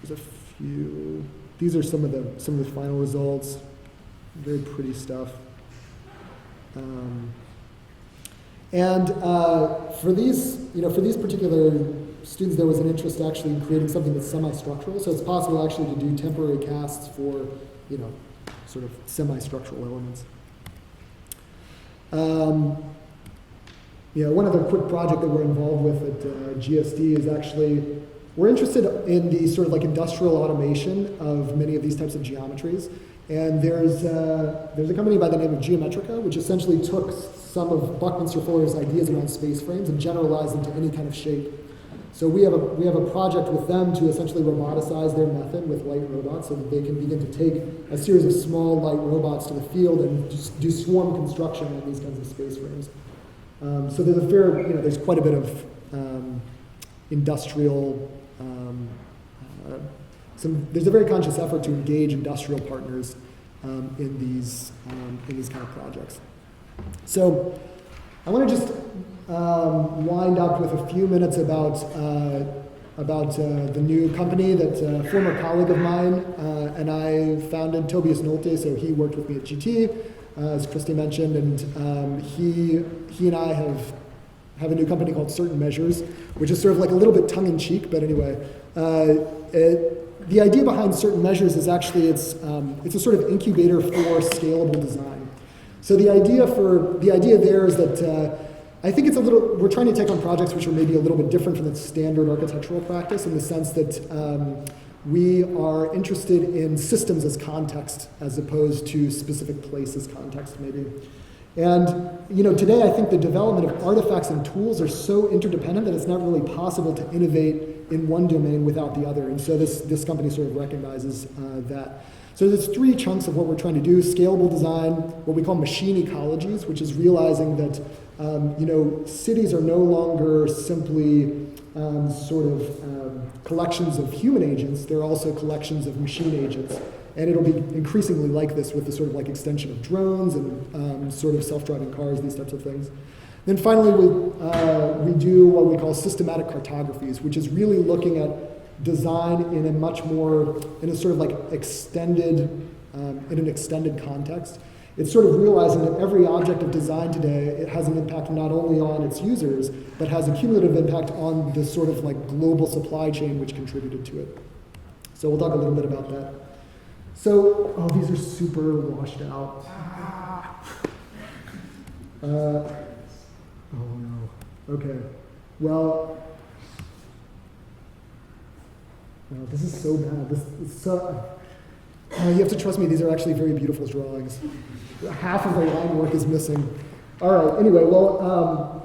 There's a few. These are some of the final results. Very pretty stuff. And for these particular students, there was an interest actually in creating something that's semi-structural. So it's possible actually to do temporary casts for, sort of semi-structural elements. One other quick project that we're involved with at GSD is actually, we're interested in the sort of like industrial automation of many of these types of geometries. And there's a company by the name of Geometrica, which essentially took some of Buckminster Fuller's ideas around space frames and generalized them to any kind of shape. So we have a project with them to essentially roboticize their method with light robots so that they can begin to take a series of small light robots to the field and just do swarm construction on these kinds of space frames. So there's there's quite a bit of industrial, there's a very conscious effort to engage industrial partners in these kind of projects. So I want to just wind up with a few minutes about about the new company that a former colleague of mine and I founded, Tobias Nolte, so he worked with me at GT, as Christy mentioned, and he and I have a new company called Certain Measures, which is sort of like a little bit tongue-in-cheek, but anyway. The idea behind Certain Measures is actually it's a sort of incubator for scalable design. So the idea there is that I think we're trying to take on projects which are maybe a little bit different from the standard architectural practice in the sense that we are interested in systems as context as opposed to specific place as context maybe. And today I think the development of artifacts and tools are so interdependent that it's not really possible to innovate in one domain without the other. And so this company sort of recognizes that. So there's 3 chunks of what we're trying to do: scalable design, what we call machine ecologies, which is realizing that cities are no longer simply collections of human agents, they're also collections of machine agents. And it'll be increasingly like this with the sort of like extension of drones and sort of self-driving cars, these types of things. Then finally, we do what we call systematic cartographies, which is really looking at design in a sort of like extended, in an extended context. It's sort of realizing that every object of design today, it has an impact not only on its users, but has a cumulative impact on the sort of like global supply chain which contributed to it. So we'll talk a little bit about that. So, these are super washed out. Oh no. Okay. Well, this is so bad. This is so. You have to trust me. These are actually very beautiful drawings. Half of the line work is missing. All right. Anyway, well,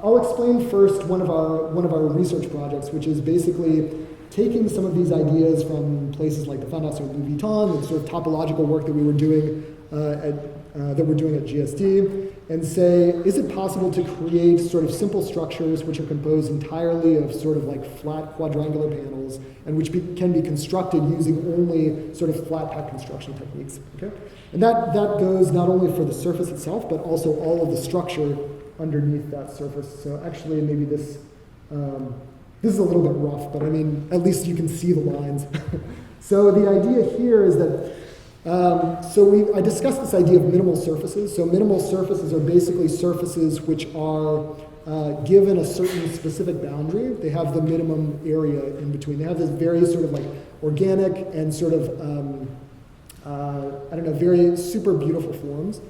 I'll explain first one of our research projects, which is basically taking some of these ideas from places like the Fondation Louis Vuitton, the sort of topological work that we were doing at GSD, and say, is it possible to create sort of simple structures which are composed entirely of sort of like flat quadrangular panels and which can be constructed using only sort of flat pack construction techniques? Okay, and that goes not only for the surface itself, but also all of the structure underneath that surface. So actually, maybe this. This is a little bit rough, but I mean, at least you can see the lines. So the idea here is that, I discussed this idea of minimal surfaces. So minimal surfaces are basically surfaces which are given a certain specific boundary. They have the minimum area in between. They have this very sort of like organic and sort of, very super beautiful forms.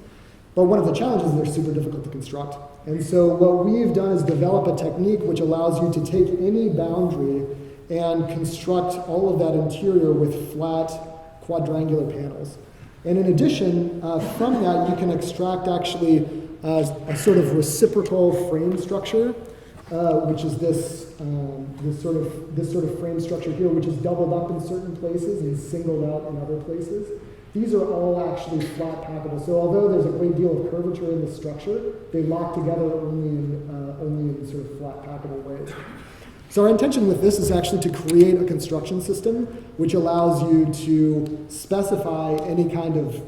But one of the challenges is they're super difficult to construct. And so what we've done is develop a technique which allows you to take any boundary and construct all of that interior with flat quadrangular panels. And in addition, from that you can extract actually a sort of reciprocal frame structure, which is this sort of frame structure here, which is doubled up in certain places and singled out in other places. These are all actually flat packable. So although there's a great deal of curvature in the structure, they lock together only in sort of flat packable ways. So our intention with this is actually to create a construction system which allows you to specify any kind of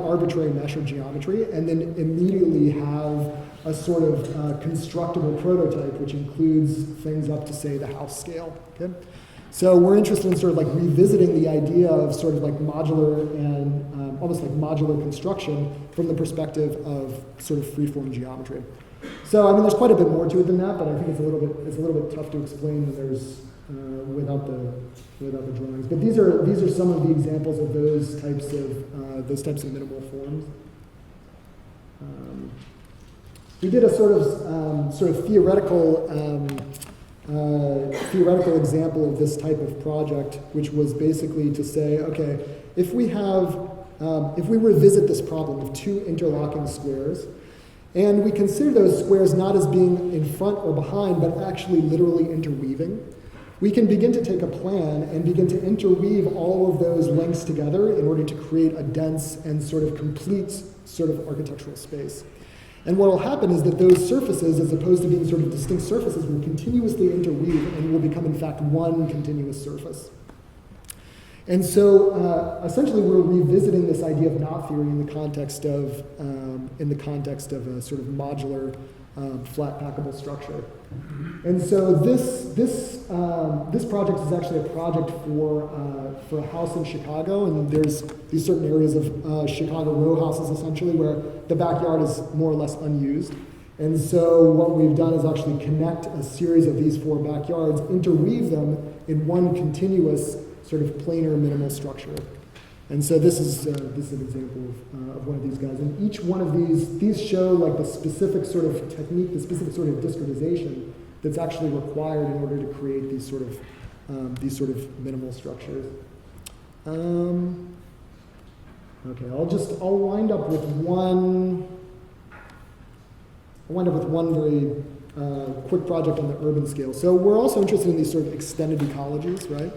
arbitrary mesh or geometry, and then immediately have a sort of constructible prototype which includes things up to, say, the house scale. Okay? So we're interested in sort of like revisiting the idea of sort of like modular and almost like modular construction from the perspective of sort of freeform geometry. So I mean, there's quite a bit more to it than that, but I think it's a little bit tough to explain when there's without the drawings. But these are some of the examples of those types of minimal forms. We did a sort of theoretical example of this type of project, which was basically to say, okay, if we revisit this problem of 2 interlocking squares, and we consider those squares not as being in front or behind, but actually literally interweaving, we can begin to take a plan and begin to interweave all of those lengths together in order to create a dense and sort of complete sort of architectural space. And what will happen is that those surfaces, as opposed to being sort of distinct surfaces, will continuously interweave and will become, in fact, one continuous surface. And so, essentially, we're revisiting this idea of knot theory in the context of a sort of modular flat packable structure. And so this project is actually a project for a house in Chicago, and there's these certain areas of Chicago row houses essentially where the backyard is more or less unused. And so what we've done is actually connect a series of these 4 backyards, interweave them in one continuous sort of planar minimal structure. And so this is an example of one of these guys. And each one of these show like the specific sort of technique, the specific sort of discretization that's actually required in order to create these sort of minimal structures. Okay, I'll wind up with one very quick project on the urban scale. So we're also interested in these sort of extended ecologies, right?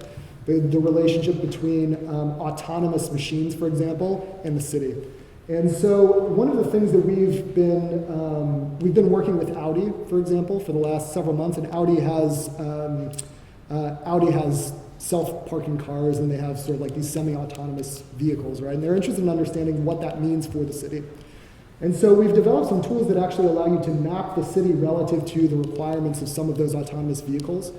The relationship between autonomous machines, for example, and the city. And so one of the things that we've been working with Audi, for example, for the last several months, and Audi has self-parking cars, and they have sort of like these semi-autonomous vehicles, right? And they're interested in understanding what that means for the city. And so we've developed some tools that actually allow you to map the city relative to the requirements of some of those autonomous vehicles,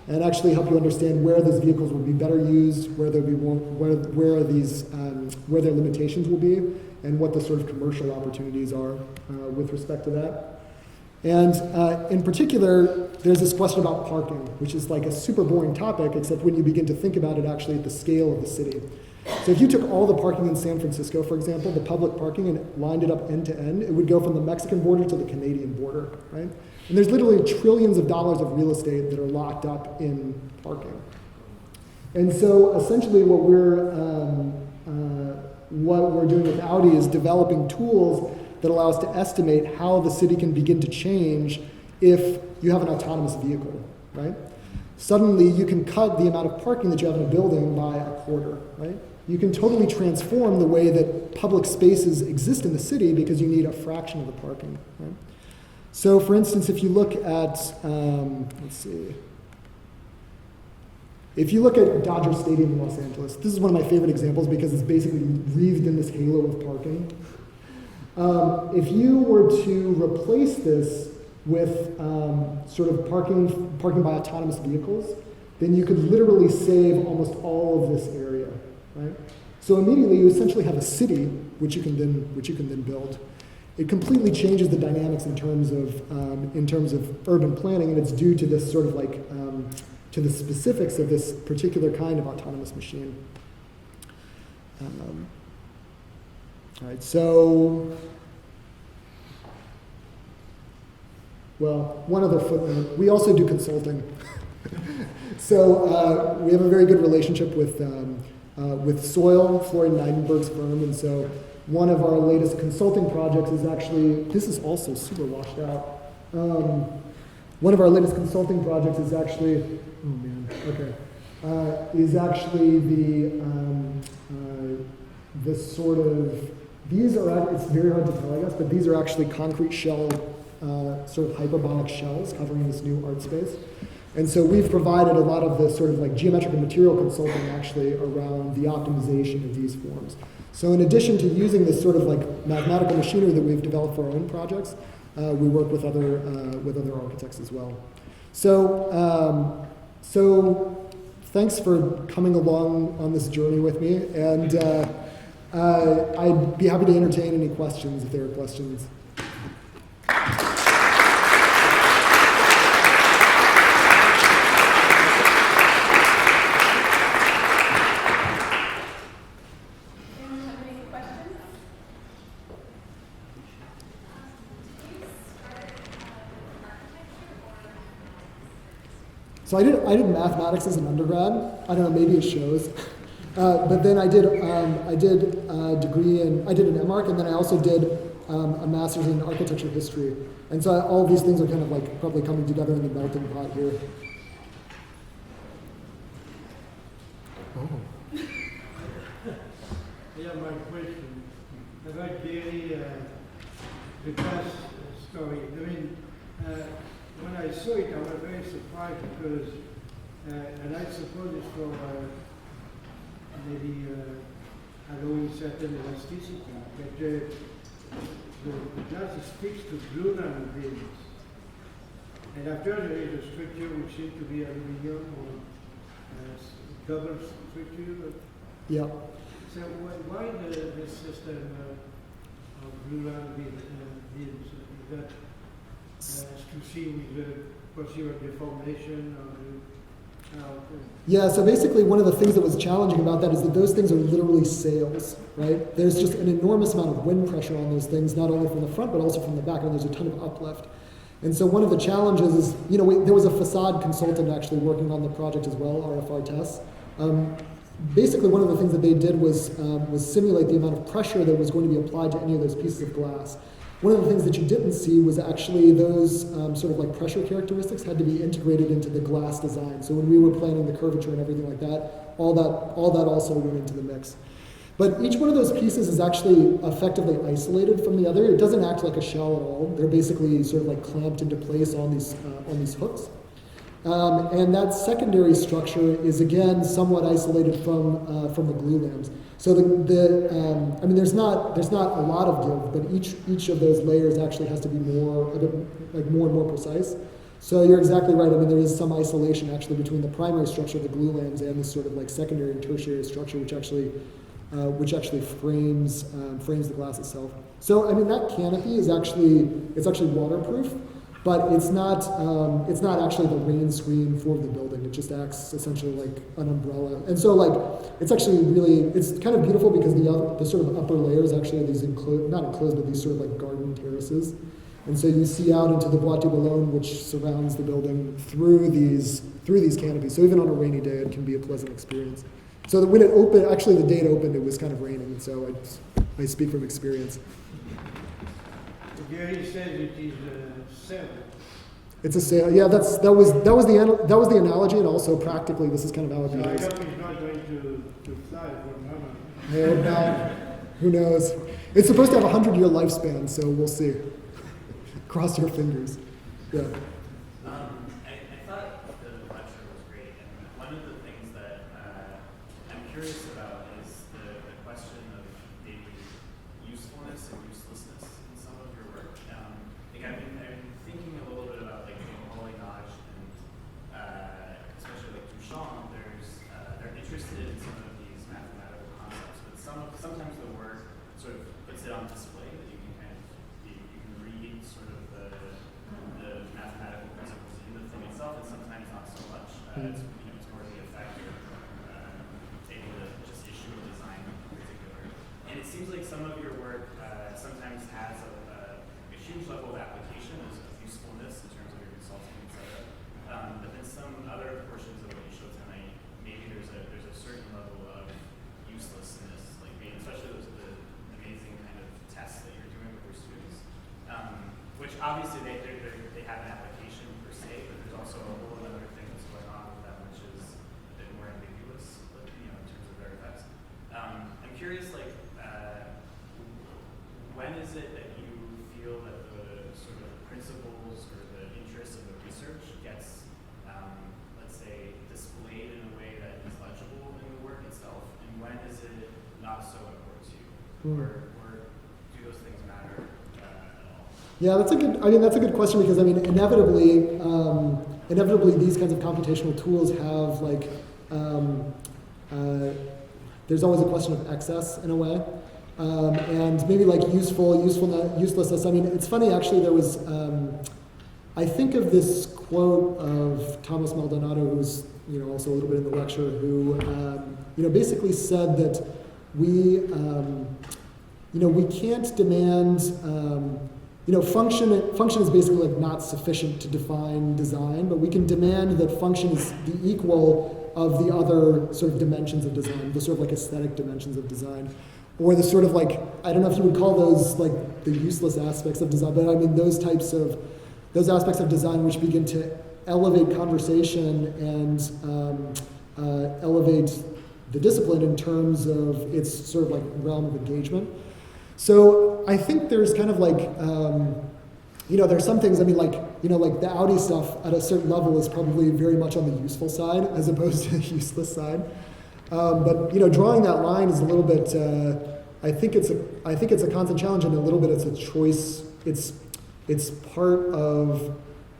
and actually help you understand where those vehicles will be better used, where their limitations will be, and what the sort of commercial opportunities are with respect to that. And in particular, there's this question about parking, which is like a super boring topic, except when you begin to think about it actually at the scale of the city. So if you took all the parking in San Francisco, for example, the public parking, and lined it up end to end, it would go from the Mexican border to the Canadian border, right? And there's literally trillions of dollars of real estate that are locked up in parking. And so essentially what we're doing with Audi is developing tools that allow us to estimate how the city can begin to change if you have an autonomous vehicle, right? Suddenly you can cut the amount of parking that you have in a building by a quarter, right? You can totally transform the way that public spaces exist in the city because you need a fraction of the parking, right? So for instance, if you look at, if you look at Dodger Stadium in Los Angeles, this is one of my favorite examples because it's basically wreathed in this halo of parking. If you were to replace this with sort of parking by autonomous vehicles, then you could literally save almost all of this area, right? So immediately you essentially have a city which you can then build. It completely changes the dynamics in terms of urban planning, and it's due to this sort of like to the specifics of this particular kind of autonomous machine. All right, so. Well, one other footnote. We also do consulting. So we have a very good relationship with Soil, Florian Neidenberg's firm, and so one of our latest consulting projects is actually, this is also super washed out. One of our latest consulting projects is actually, oh man, okay, is actually the sort of, these are, it's very hard to tell, I guess, but these are actually concrete shell sort of hyperbolic shells covering this new art space. And so we've provided a lot of the sort of like geometric and material consulting actually around the optimization of these forms. So in addition to using this sort of like mathematical machinery that we've developed for our own projects, we work with other architects as well. So, so thanks for coming along on this journey with me, and I'd be happy to entertain any questions if there are questions. So I did mathematics as an undergrad. I don't know, maybe it shows. But then I did a degree in, I did an MArch, and then I also did a master's in architecture history. And so all of these things are kind of like probably coming together in the melting pot here. Oh. Yeah, my question about Gehry, the class story. I mean, when I saw it, I was very surprised because, and I suppose it's for maybe allowing certain elasticity, but the glass is fixed to lunar beams. And after there is a structure which seems to be aluminium or double structure. Yeah. So why the system of glulam beams? Is that to see with the possible deformation of the Yeah, so basically one of the things that was challenging about that is that those things are literally sails, right? There's just an enormous amount of wind pressure on those things, not only from the front, but also from the back, and there's a ton of uplift. And so one of the challenges is, there was a facade consultant actually working on the project as well, RFR Tests. Basically, one of the things that they did was simulate the amount of pressure that was going to be applied to any of those pieces of glass. One of the things that you didn't see was actually those sort of like pressure characteristics had to be integrated into the glass design. So when we were planning the curvature and everything like that, all that also went into the mix. But each one of those pieces is actually effectively isolated from the other. It doesn't act like a shell at all. They're basically sort of like clamped into place on these hooks. And that secondary structure is again somewhat isolated from the glulams. So there's not a lot of give, but each of those layers actually has to be more and more precise. So you're exactly right. I mean, there is some isolation actually between the primary structure of the glulams and this sort of like secondary and tertiary structure, which actually frames the glass itself. So I mean, that canopy is actually waterproof. But it's not actually the rain screen for the building. It just acts essentially like an umbrella. And so it's actually it's kind of beautiful because the sort of upper layers actually are these not enclosed, but these sort of like garden terraces. And so you see out into the Bois de Boulogne, which surrounds the building through these canopies. So even on a rainy day, it can be a pleasant experience. So that when it opened, actually the day it opened, it was kind of raining. And so I speak from experience. Gehry says it is a sail. It's a sail. Yeah, that was the analogy, and also practically this is kind of how it So I goes. hope it's not going to fly for a moment. Yeah, who knows? It's supposed to have a 100-year lifespan, so we'll see. Cross your fingers. Yeah. I thought the lecture was great, and one of the things that I'm curious about is the question of the usefulness and uselessness in some of your work. I've been thinking a little bit about like Polygonage and especially like Duchamp. They're interested in some of these mathematical concepts, but sometimes the work sort of puts it on display that you can you can read sort of the mathematical principles in the thing itself, and sometimes not so much. It's more the effect of able to just issue a design in particular. And it seems like some of your work sometimes has a huge level of application of usefulness in terms of your consulting, etc. But then some other portions of what you showed tonight, maybe there's a certain level of uselessness, like especially the amazing kind of tests that you're doing with your students, which obviously they have an application per se, but there's also a whole other thing that's going on with them, which is a bit more ambiguous, like, in terms of their effects. I'm curious, when is it that you feel that the sort of principles or the interest of the research gets, let's say, displayed in a way that is legible in the work itself, and when is it not so important to you, or do those things matter at all? Yeah, that's a good question because inevitably these kinds of computational tools have there's always a question of excess in a way. And maybe like uselessness. I mean, it's funny actually. There was, I think of this quote of Thomas Maldonado, who's also a little bit in the lecture, who basically said that we can't demand. Function is basically like not sufficient to define design, but we can demand that function is the equal of the other sort of dimensions of design, the sort of like aesthetic dimensions of design. Or the sort of like, I don't know if you would call those like the useless aspects of design, but I mean those aspects of design which begin to elevate conversation and elevate the discipline in terms of its sort of like realm of engagement. So I think there's kind of like, there's some things, like the Audi stuff at a certain level is probably very much on the useful side as opposed to the useless side. But drawing that line is a little bit. I think it's a constant challenge, and a little bit it's a choice. It's part of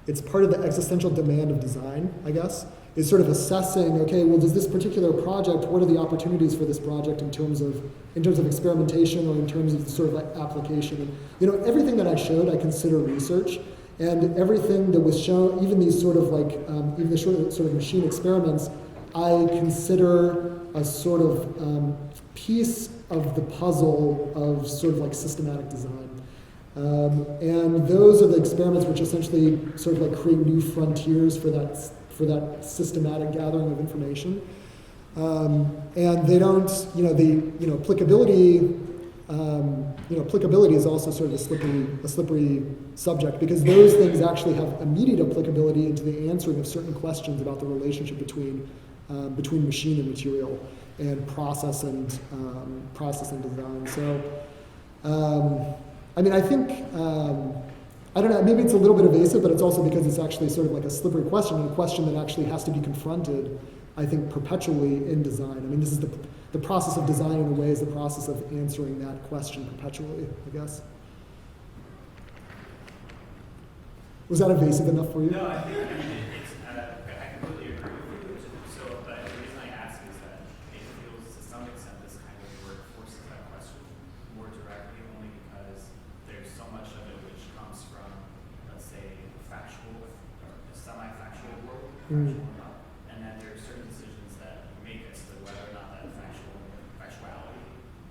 it's part of the existential demand of design, I guess, is sort of assessing, okay, well, does this particular project, what are the opportunities for this project in terms of experimentation or in terms of sort of like application? And, you know, everything that I showed, I consider research, and everything that was shown, even these sort of like, even the sort of machine experiments, I consider a sort of piece of the puzzle of sort of like systematic design. And those are the experiments which essentially sort of like create new frontiers for that systematic gathering of information. And they don't, applicability, applicability is also sort of a slippery subject, because those things actually have immediate applicability into the answering of certain questions about the relationship between machine and material, and process and design. So, I mean, I think, I don't know, maybe it's a little bit evasive, but it's also because it's actually sort of like a slippery question, and a question that actually has to be confronted, I think, perpetually in design. I mean, this is the process of design in a way is the process of answering that question perpetually, I guess. Was that evasive enough for you? No, I think, I completely agree with you. So, but the reason I ask is that it feels, to some extent, this kind of work forces that question more directly, only because there's so much of it which comes from, let's say, factual or a semi-factual world, and then there are certain decisions that you make as to whether or not that factuality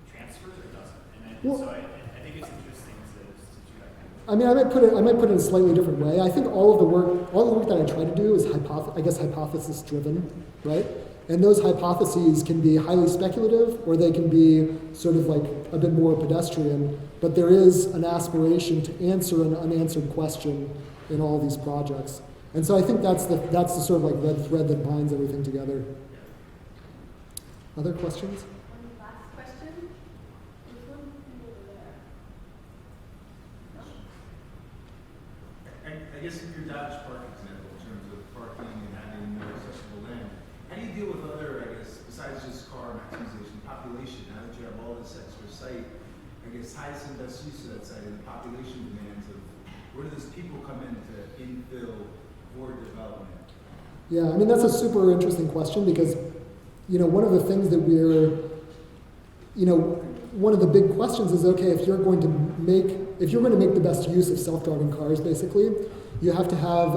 transfers or doesn't. And then, so I think it's interesting to do that kind of. I mean, I might put it in a slightly different way. I think all the work that I try to do is hypothesis driven, right? And those hypotheses can be highly speculative, or they can be sort of like a bit more pedestrian, but there is an aspiration to answer an unanswered question in all these projects. And so I think that's the sort of like red thread that binds everything together. Other questions? One last question. There's one over there. I guess if your Dodge Park example, in terms of parking and having more accessible land, how do you deal with other, I guess, besides just car maximization, population? Now that you have all this extra site, I guess highest and best use of that site and the population demands of where do those people come in to infill for development? Yeah, I mean, that's a super interesting question, because, one of the things that one of the big questions is, okay, if you're going to make the best use of self-driving cars, basically, you have to have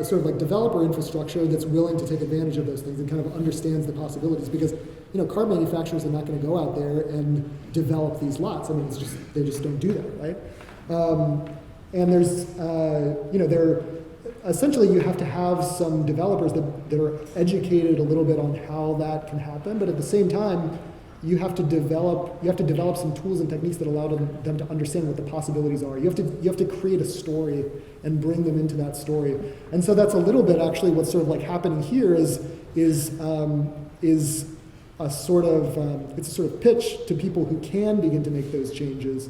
sort of like developer infrastructure that's willing to take advantage of those things and kind of understands the possibilities, because car manufacturers are not going to go out there and develop these lots. I mean, they just don't do that, right? And there's essentially you have to have some developers that are educated a little bit on how that can happen, but at the same time, you have to develop some tools and techniques that allow them to understand what the possibilities are. You have to create a story and bring them into that story. And so that's a little bit actually what's sort of like happening here is a sort of pitch to people who can begin to make those changes.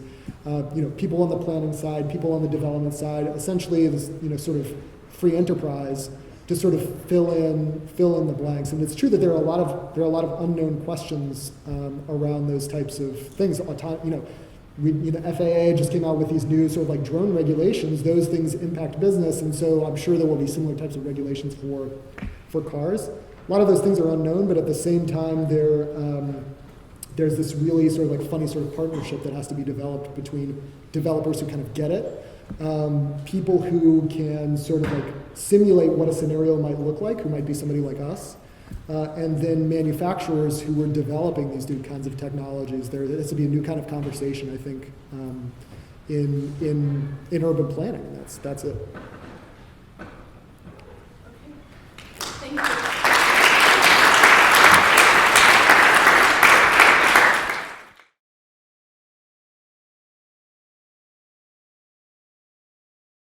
People on the planning side, people on the development side, essentially this sort of free enterprise to sort of fill in the blanks. And it's true that there are a lot of unknown questions around those types of things. The FAA just came out with these new sort of like drone regulations. Those things impact business, and so I'm sure there will be similar types of regulations for cars. A lot of those things are unknown, but at the same time, there's this really sort of like funny sort of partnership that has to be developed between developers who kind of get it, people who can sort of like simulate what a scenario might look like, who might be somebody like us, and then manufacturers who are developing these new kinds of technologies. There has to be a new kind of conversation, I think, in urban planning. That's it.